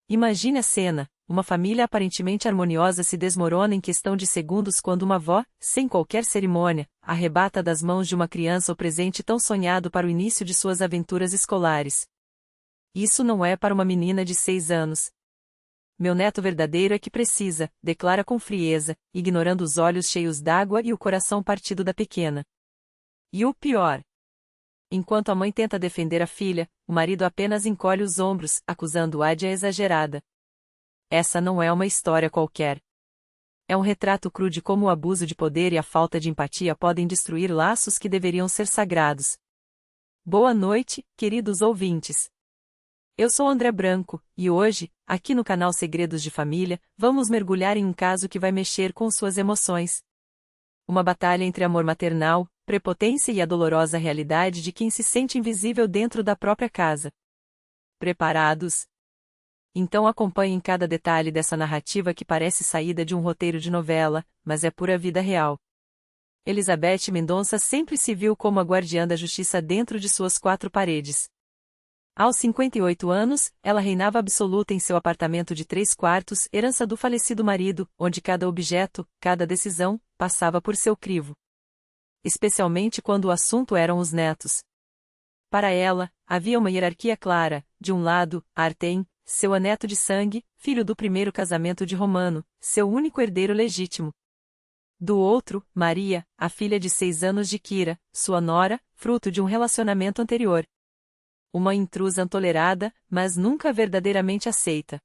Imagine a cena: uma família aparentemente harmoniosa se desmorona em questão de segundos quando uma avó, sem qualquer cerimônia, arrebata das mãos de uma criança o presente tão sonhado para o início de suas aventuras escolares. Isso não é para uma menina de 6 anos. Meu neto verdadeiro é que precisa, declara com frieza, ignorando os olhos cheios d'água e o coração partido da pequena. E o pior. Enquanto a mãe tenta defender a filha, o marido apenas encolhe os ombros, acusando-a de exagerada. Essa não é uma história qualquer. É um retrato cru de como o abuso de poder e a falta de empatia podem destruir laços que deveriam ser sagrados. Boa noite, queridos ouvintes. Eu sou André Branco, e hoje, aqui no canal Segredos de Família, vamos mergulhar em um caso que vai mexer com suas emoções. Uma batalha entre amor maternal, prepotência e a dolorosa realidade de quem se sente invisível dentro da própria casa. Preparados? Então acompanhem cada detalhe dessa narrativa que parece saída de um roteiro de novela, mas é pura vida real. Elizabeth Mendonça sempre se viu como a guardiã da justiça dentro de suas 4 paredes. Aos 58 anos, ela reinava absoluta em seu apartamento de 3 quartos, herança do falecido marido, onde cada objeto, cada decisão, passava por seu crivo. Especialmente quando o assunto eram os netos. Para ela, havia uma hierarquia clara: de um lado, Artem, seu neto de sangue, filho do primeiro casamento de Romano, seu único herdeiro legítimo. Do outro, Maria, a filha de 6 anos de Kira, sua nora, fruto de um relacionamento anterior. Uma intrusa intolerada, mas nunca verdadeiramente aceita.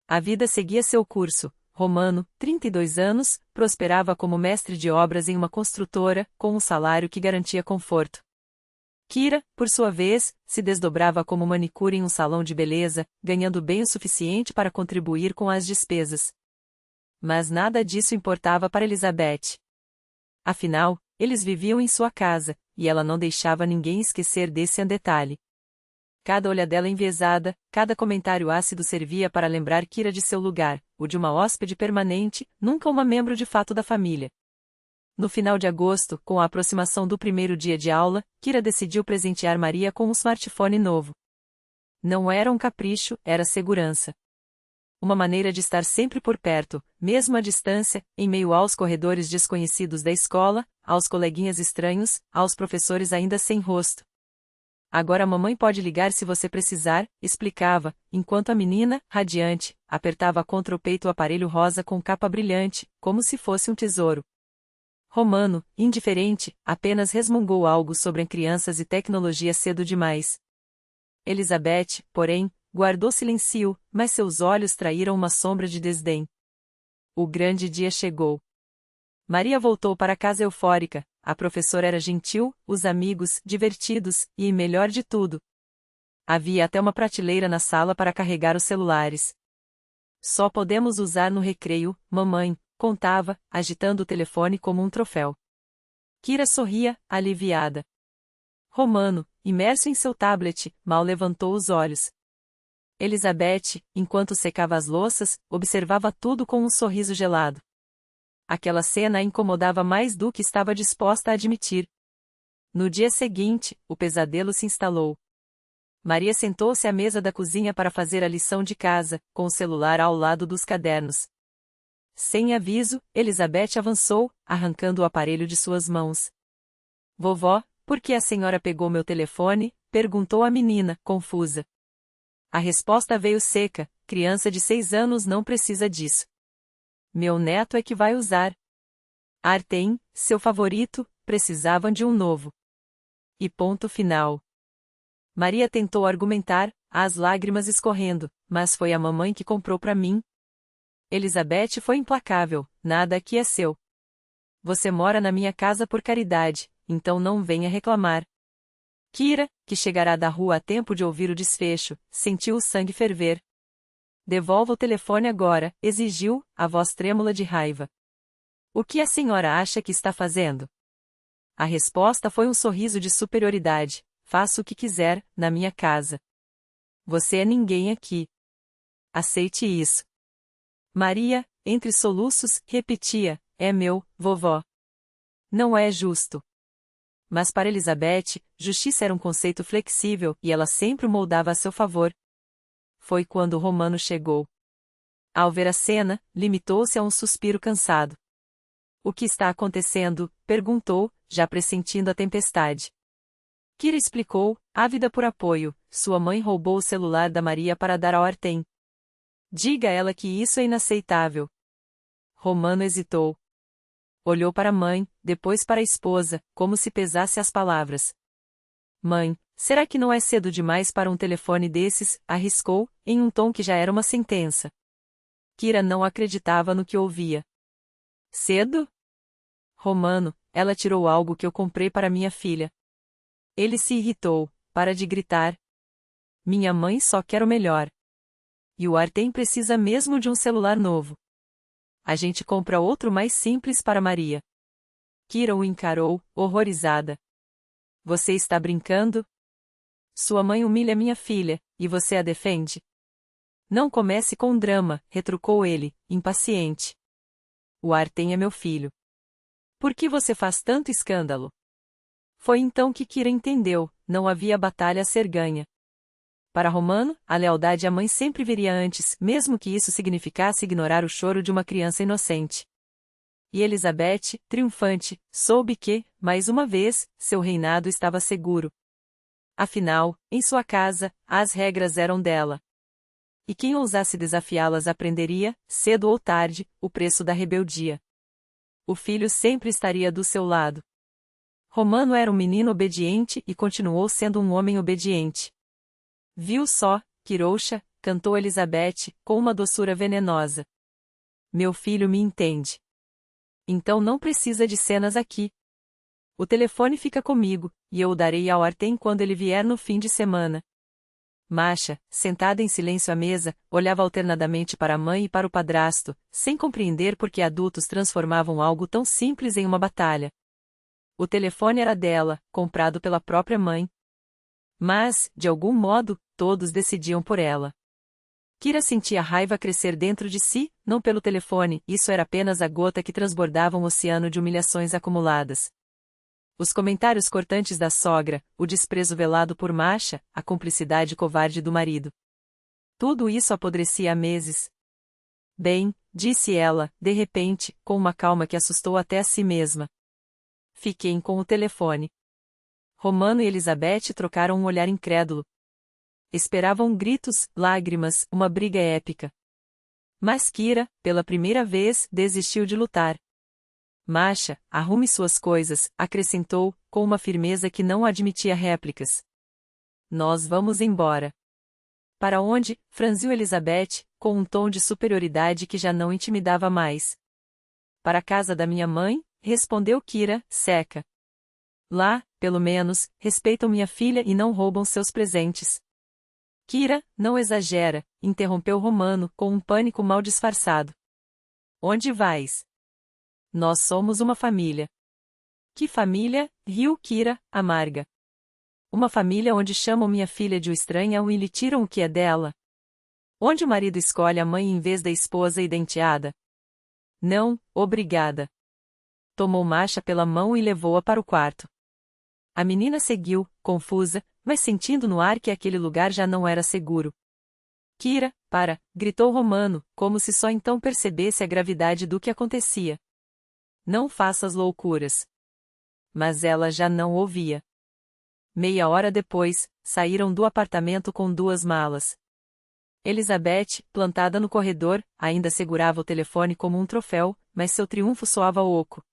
A vida seguia seu curso. Romano, 32 anos, prosperava como mestre de obras em uma construtora, com um salário que garantia conforto. Kira, por sua vez, se desdobrava como manicure em um salão de beleza, ganhando bem o suficiente para contribuir com as despesas. Mas nada disso importava para Elizabeth. Afinal, eles viviam em sua casa, e ela não deixava ninguém esquecer desse detalhe. Cada olhadela enviesada, cada comentário ácido servia para lembrar Kira de seu lugar, o de uma hóspede permanente, nunca uma membro de fato da família. No final de agosto, com a aproximação do primeiro dia de aula, Kira decidiu presentear Maria com um smartphone novo. Não era um capricho, era segurança. Uma maneira de estar sempre por perto, mesmo à distância, em meio aos corredores desconhecidos da escola, aos coleguinhas estranhos, aos professores ainda sem rosto. Agora a mamãe pode ligar se você precisar, explicava, enquanto a menina, radiante, apertava contra o peito o aparelho rosa com capa brilhante, como se fosse um tesouro. Romano, indiferente, apenas resmungou algo sobre crianças e tecnologia cedo demais. Elizabeth, porém, guardou silêncio, mas seus olhos traíram uma sombra de desdém. O grande dia chegou. Maria voltou para casa eufórica. A professora era gentil, os amigos, divertidos, e, melhor de tudo, havia até uma prateleira na sala para carregar os celulares. Só podemos usar no recreio, mamãe, contava, agitando o telefone como um troféu. Kira sorria, aliviada. Romano, imerso em seu tablet, mal levantou os olhos. Elizabeth, enquanto secava as louças, observava tudo com um sorriso gelado. Aquela cena a incomodava mais do que estava disposta a admitir. No dia seguinte, o pesadelo se instalou. Maria sentou-se à mesa da cozinha para fazer a lição de casa, com o celular ao lado dos cadernos. Sem aviso, Elizabeth avançou, arrancando o aparelho de suas mãos. Vovó, por que a senhora pegou meu telefone? Perguntou a menina, confusa. A resposta veio seca: criança de 6 anos não precisa disso. Meu neto é que vai usar. Artem, seu favorito, precisavam de um novo. E ponto final. Maria tentou argumentar, as lágrimas escorrendo, mas foi a mamãe que comprou para mim. Elizabeth foi implacável: nada aqui é seu. Você mora na minha casa por caridade, então não venha reclamar. Kira, que chegará da rua a tempo de ouvir o desfecho, sentiu o sangue ferver. Devolva o telefone agora, exigiu, a voz trêmula de raiva. O que a senhora acha que está fazendo? A resposta foi um sorriso de superioridade: faça o que quiser, na minha casa. Você é ninguém aqui. Aceite isso. Maria, entre soluços, repetia: é meu, vovó. Não é justo. Mas para Elizabeth, justiça era um conceito flexível, e ela sempre o moldava a seu favor. foi quando Romano chegou. Ao ver a cena, limitou-se a um suspiro cansado. O que está acontecendo? Perguntou, já pressentindo a tempestade. Kira explicou, ávida por apoio, sua mãe roubou o celular da Maria para dar ao Artem. Diga a ela que isso é inaceitável. Romano hesitou. Olhou para a mãe, depois para a esposa, como se pesasse as palavras. Mãe, será que não é cedo demais para um telefone desses? Arriscou, em um tom que já era uma sentença. Kira não acreditava no que ouvia. Cedo? Romano, ela tirou algo que eu comprei para minha filha. Ele se irritou, para de gritar. Minha mãe só quer o melhor. E o Artem precisa mesmo de um celular novo. A gente compra outro mais simples para Maria. Kira o encarou, horrorizada. Você está brincando? Sua mãe humilha minha filha, e você a defende? Não comece com drama, retrucou ele, impaciente. O Artem é meu filho. Por que você faz tanto escândalo? Foi então que Kira entendeu, não havia batalha a ser ganha. Para Romano, a lealdade à mãe sempre viria antes, mesmo que isso significasse ignorar o choro de uma criança inocente. E Elizabeth, triunfante, soube que, mais uma vez, seu reinado estava seguro. Afinal, em sua casa, as regras eram dela. E quem ousasse desafiá-las aprenderia, cedo ou tarde, o preço da rebeldia. O filho sempre estaria do seu lado. Romano era um menino obediente e continuou sendo um homem obediente. Viu só, Kirouxa, cantou Elizabeth, com uma doçura venenosa. Meu filho me entende. Então não precisa de cenas aqui. O telefone fica comigo, e eu o darei ao Artem quando ele vier no fim de semana. Masha, sentada em silêncio à mesa, olhava alternadamente para a mãe e para o padrasto, sem compreender por que adultos transformavam algo tão simples em uma batalha. O telefone era dela, comprado pela própria mãe. Mas, de algum modo, todos decidiam por ela. Kira sentia a raiva crescer dentro de si, não pelo telefone, isso era apenas a gota que transbordava um oceano de humilhações acumuladas. Os comentários cortantes da sogra, o desprezo velado por Masha, a cumplicidade covarde do marido. Tudo isso apodrecia há meses. Bem, disse ela, de repente, com uma calma que assustou até a si mesma. Fiquem com o telefone. Romano e Elizabeth trocaram um olhar incrédulo. Esperavam gritos, lágrimas, uma briga épica. Mas Kira, pela primeira vez, desistiu de lutar. Masha, arrume suas coisas, acrescentou, com uma firmeza que não admitia réplicas. Nós vamos embora. Para onde? Franziu Elizabeth, com um tom de superioridade que já não intimidava mais. Para a casa da minha mãe, respondeu Kira, seca. Lá, pelo menos, respeitam minha filha e não roubam seus presentes. Kira, não exagera, interrompeu Romano, com um pânico mal disfarçado. Onde vais? Nós somos uma família. Que família? Riu Kira, amarga. Uma família onde chamam minha filha de o estranham e lhe tiram o que é dela. Onde o marido escolhe a mãe em vez da esposa e da enteada. Não, obrigada. Tomou Masha pela mão e levou-a para o quarto. A menina seguiu, confusa, mas sentindo no ar que aquele lugar já não era seguro. Kira, para, gritou Romano, como se só então percebesse a gravidade do que acontecia. Não faças loucuras. Mas ela já não ouvia. Meia hora depois, saíram do apartamento com 2 malas. Elizabeth, plantada no corredor, ainda segurava o telefone como um troféu, mas seu triunfo soava oco.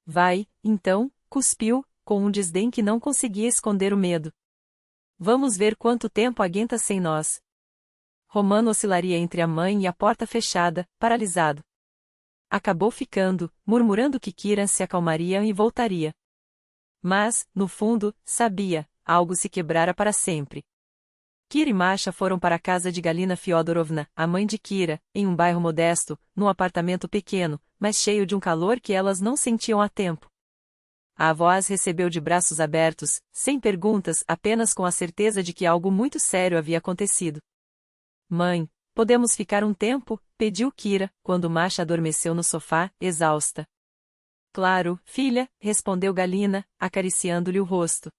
Vai, então, cuspiu, com um desdém que não conseguia esconder o medo. Vamos ver quanto tempo aguenta sem nós. Romano oscilaria entre a mãe e a porta fechada, paralisado. Acabou ficando, murmurando que Kira se acalmaria e voltaria. Mas, no fundo, sabia, algo se quebrara para sempre. Kira e Masha foram para a casa de Galina Fyodorovna, a mãe de Kira, em um bairro modesto, num apartamento pequeno, mas cheio de um calor que elas não sentiam há tempo. A avó as recebeu de braços abertos, sem perguntas, apenas com a certeza de que algo muito sério havia acontecido. Mãe, podemos ficar um tempo? Pediu Kira, quando Masha adormeceu no sofá, exausta. Claro, filha, respondeu Galina, acariciando-lhe o rosto.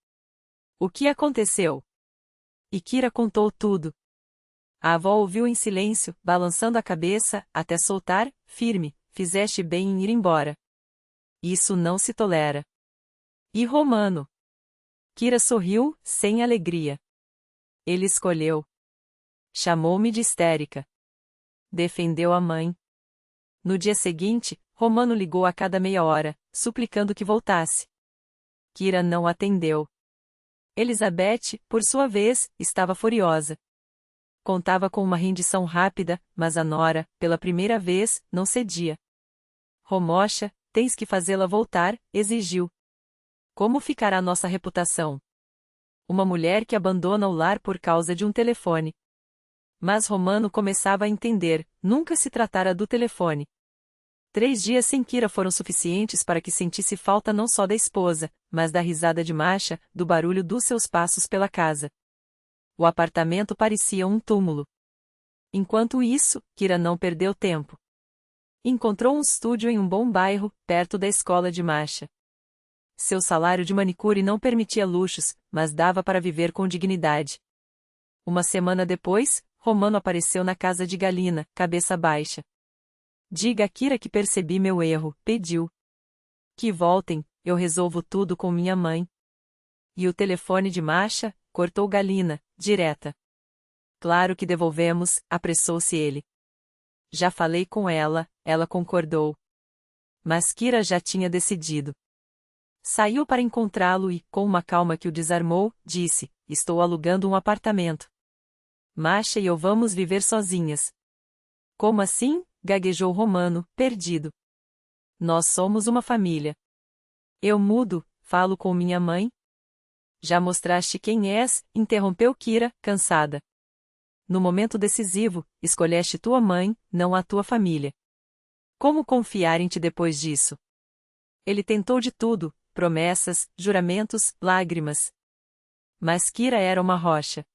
O que aconteceu? E Kira contou tudo. A avó ouviu em silêncio, balançando a cabeça, até soltar, firme, fizeste bem em ir embora. Isso não se tolera. E Romano? Kira sorriu, sem alegria. Ele escolheu. Chamou-me de histérica. Defendeu a mãe. No dia seguinte, Romano ligou a cada meia hora, suplicando que voltasse. Kira não atendeu. Elizabeth, por sua vez, estava furiosa. Contava com uma rendição rápida, mas a nora, pela primeira vez, não cedia. Romosha, tens que fazê-la voltar, exigiu. Como ficará nossa reputação? Uma mulher que abandona o lar por causa de um telefone. Mas Romano começava a entender, nunca se tratara do telefone. 3 dias sem Kira foram suficientes para que sentisse falta não só da esposa, mas da risada de Masha, do barulho dos seus passos pela casa. O apartamento parecia um túmulo. Enquanto isso, Kira não perdeu tempo. Encontrou um estúdio em um bom bairro, perto da escola de Masha. Seu salário de manicure não permitia luxos, mas dava para viver com dignidade. Uma semana depois, Romano apareceu na casa de Galina, cabeça baixa. Diga a Kira que percebi meu erro, pediu. Que voltem, eu resolvo tudo com minha mãe. E o telefone de Masha? Cortou Galina, direta. Claro que devolvemos, apressou-se ele. Já falei com ela, ela concordou. Mas Kira já tinha decidido. Saiu para encontrá-lo e, com uma calma que o desarmou, disse, estou alugando um apartamento. Masha e eu vamos viver sozinhas. Como assim? Gaguejou Romano, perdido. Nós somos uma família. Eu mudo, falo com minha mãe. Já mostraste quem és, interrompeu Kira, cansada. No momento decisivo, escolheste tua mãe, não a tua família. Como confiar em ti depois disso? Ele tentou de tudo, promessas, juramentos, lágrimas. Mas Kira era uma rocha.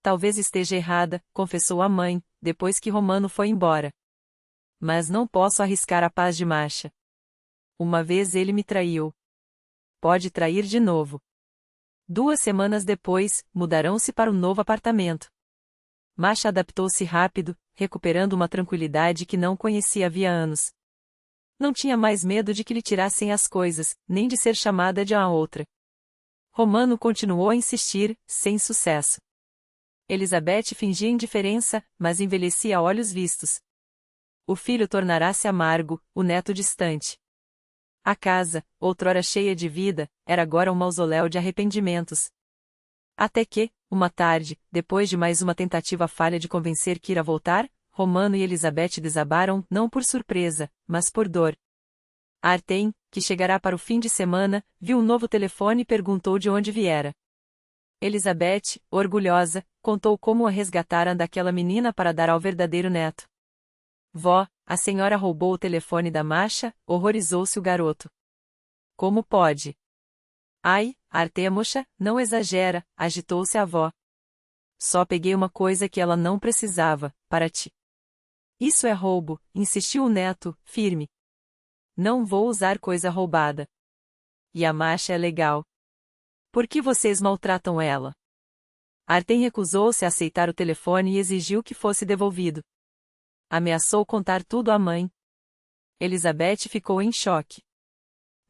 Talvez esteja errada, confessou a mãe, depois que Romano foi embora. Mas não posso arriscar a paz de Masha. Uma vez ele me traiu. Pode trair de novo. 2 semanas depois, mudarão-se para um novo apartamento. Masha adaptou-se rápido, recuperando uma tranquilidade que não conhecia havia anos. Não tinha mais medo de que lhe tirassem as coisas, nem de ser chamada de uma outra. Romano continuou a insistir, sem sucesso. Elizabeth fingia indiferença, mas envelhecia a olhos vistos. O filho tornará-se amargo, o neto distante. A casa, outrora cheia de vida, era agora um mausoléu de arrependimentos. Até que, uma tarde, depois de mais uma tentativa falha de convencer Kira a voltar, Romano e Elizabeth desabaram, não por surpresa, mas por dor. Artem, que chegará para o fim de semana, viu um novo telefone e perguntou de onde viera. Elizabeth, orgulhosa, contou como a resgataram daquela menina para dar ao verdadeiro neto. Vó, a senhora roubou o telefone da Masha, horrorizou-se o garoto. Como pode? Ai, Artemosha, não exagera, agitou-se a avó. Só peguei uma coisa que ela não precisava, para ti. Isso é roubo, insistiu o neto, firme. Não vou usar coisa roubada. E a Masha é legal. Por que vocês maltratam ela? Artem recusou-se a aceitar o telefone e exigiu que fosse devolvido. Ameaçou contar tudo à mãe. Elizabeth ficou em choque.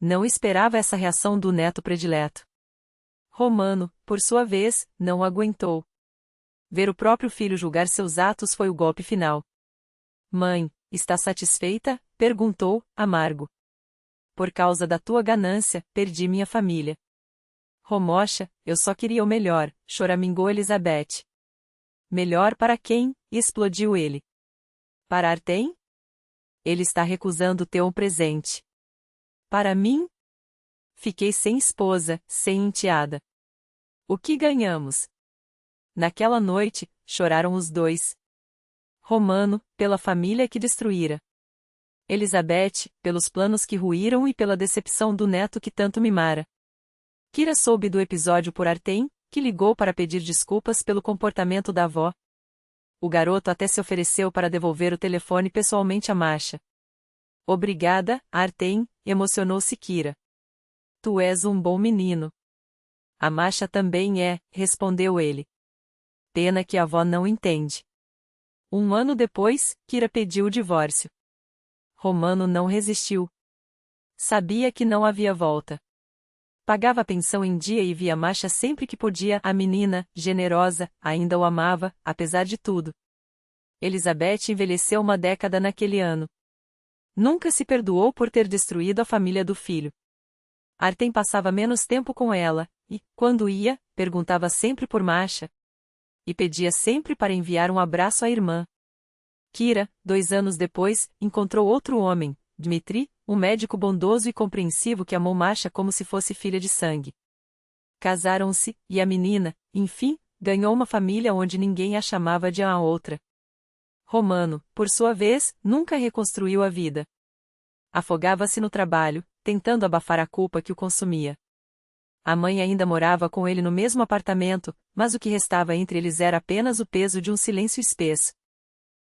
Não esperava essa reação do neto predileto. Romano, por sua vez, não aguentou. Ver o próprio filho julgar seus atos foi o golpe final. Mãe, está satisfeita? Perguntou, amargo. Por causa da tua ganância, perdi minha família. Romosha, eu só queria o melhor, choramingou Elizabeth. Melhor para quem? Explodiu ele. Para Artem? Ele está recusando teu presente. Para mim? Fiquei sem esposa, sem enteada. O que ganhamos? Naquela noite, choraram os dois. Romano, pela família que destruíra. Elizabeth, pelos planos que ruíram e pela decepção do neto que tanto mimara. Kira soube do episódio por Artem, que ligou para pedir desculpas pelo comportamento da avó. O garoto até se ofereceu para devolver o telefone pessoalmente a Masha. Obrigada, Artem, emocionou-se Kira. Tu és um bom menino. A Masha também é, respondeu ele. Pena que a avó não entende. Um ano depois, Kira pediu o divórcio. Romano não resistiu. Sabia que não havia volta. Pagava a pensão em dia e via Masha sempre que podia. A menina, generosa, ainda o amava, apesar de tudo. Elizabeth envelheceu uma década naquele ano. Nunca se perdoou por ter destruído a família do filho. Artem passava menos tempo com ela, e, quando ia, perguntava sempre por Masha. E pedia sempre para enviar um abraço à irmã. Kira, 2 anos depois, encontrou outro homem, Dmitri, um médico bondoso e compreensivo que amou Masha como se fosse filha de sangue. Casaram-se, e a menina, enfim, ganhou uma família onde ninguém a chamava de a outra. Romano, por sua vez, nunca reconstruiu a vida. Afogava-se no trabalho, tentando abafar a culpa que o consumia. A mãe ainda morava com ele no mesmo apartamento, mas o que restava entre eles era apenas o peso de um silêncio espesso.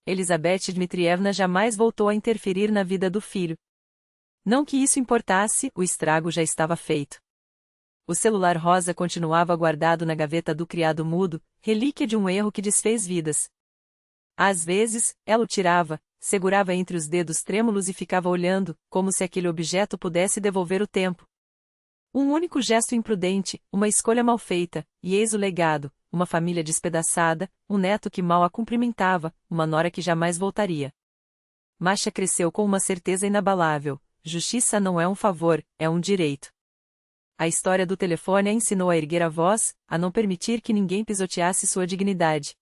Elizabeth Dmitrievna jamais voltou a interferir na vida do filho. Não que isso importasse, o estrago já estava feito. O celular rosa continuava guardado na gaveta do criado mudo, relíquia de um erro que desfez vidas. Às vezes, ela o tirava, segurava entre os dedos trêmulos e ficava olhando, como se aquele objeto pudesse devolver o tempo. Um único gesto imprudente, uma escolha mal feita, e eis o legado, uma família despedaçada, um neto que mal a cumprimentava, uma nora que jamais voltaria. Masha cresceu com uma certeza inabalável: justiça não é um favor, é um direito. A história do telefone a ensinou a erguer a voz, a não permitir que ninguém pisoteasse sua dignidade.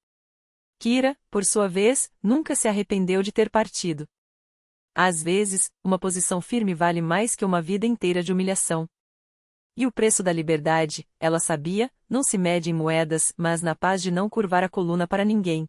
Kira, por sua vez, nunca se arrependeu de ter partido. Às vezes, uma posição firme vale mais que uma vida inteira de humilhação. E o preço da liberdade, ela sabia, não se mede em moedas, mas na paz de não curvar a coluna para ninguém.